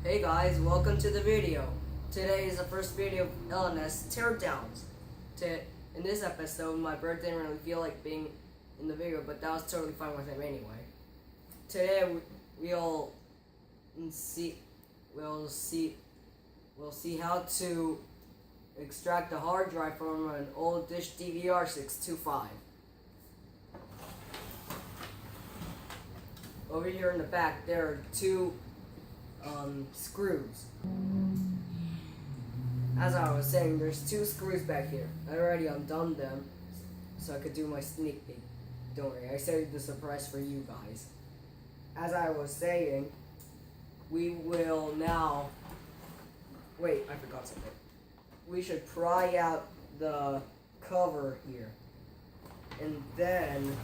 Hey guys, welcome to the video. Today is the first video of LNS Teardowns. In this episode, my brother didn't really feel like being in the video, but that was totally fine with him anyway. Today we'll see how to extract a hard drive from an old Dish DVR 625. Over here in the back, there are two screws. As I was saying, there's two screws back here. I already undone them so I could do my sneak peek. Don't worry, I saved the surprise for you guys. As I was saying, we will now... Wait, I forgot something. We should pry out the cover here. And then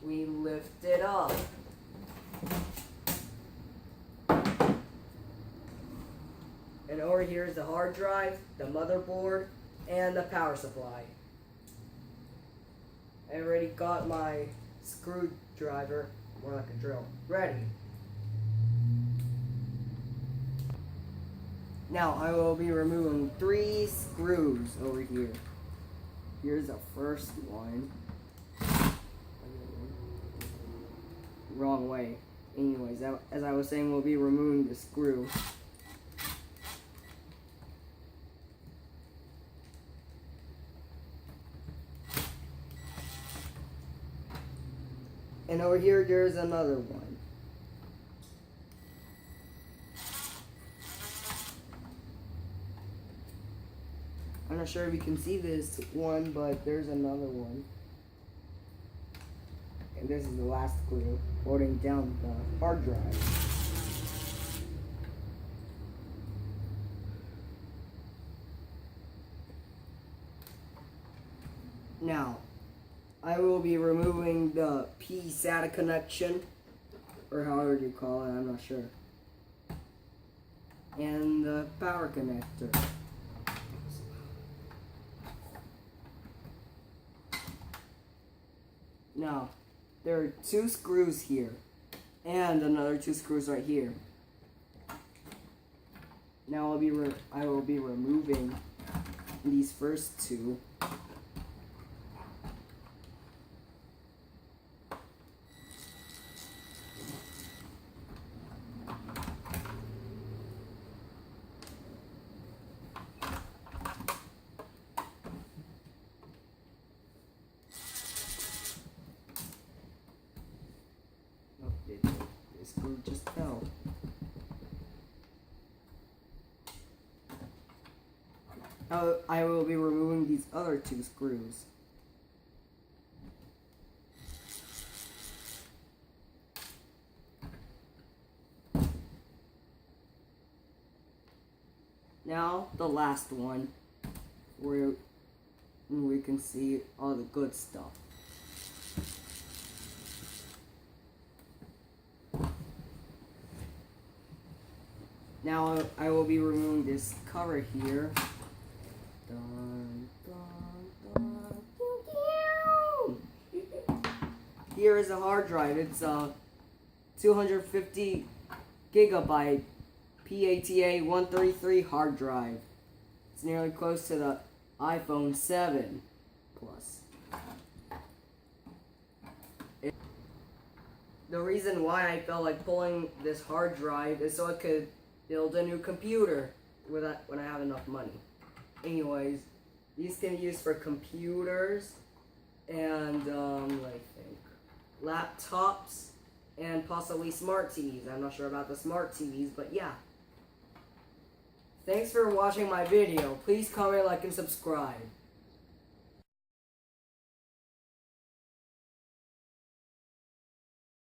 we lift it up. And over here is the hard drive, the motherboard, and the power supply. I already got my screwdriver, more like a drill, ready. Now I will be removing 3 screws over here. Here's the first one. Wrong way. Anyways, as I was saying, we'll be removing the screw. And over here, there's another one. I'm not sure if you can see this one, but there's another one. And this is the last screw holding down the hard drive. Now, I will be removing the P-SATA connection, or however you call it, I'm not sure. And the power connector. Now, there are 2 screws here, and another 2 screws right here. Now I will be removing these first 2. This screw just fell. I will be removing these other 2 screws. Now the last one, where we can see all the good stuff. Now I will be removing this cover here. Dun, dun, dun. Here is a hard drive. It's a 250 gigabyte PATA 133 hard drive. It's nearly close to the iPhone 7 Plus. The reason why I felt like pulling this hard drive is so I could build a new computer when I have enough money. Anyways, these can be used for computers and I think laptops and possibly smart TVs. I'm not sure about the smart TVs, but yeah. Thanks for watching my video. Please comment, like, and subscribe.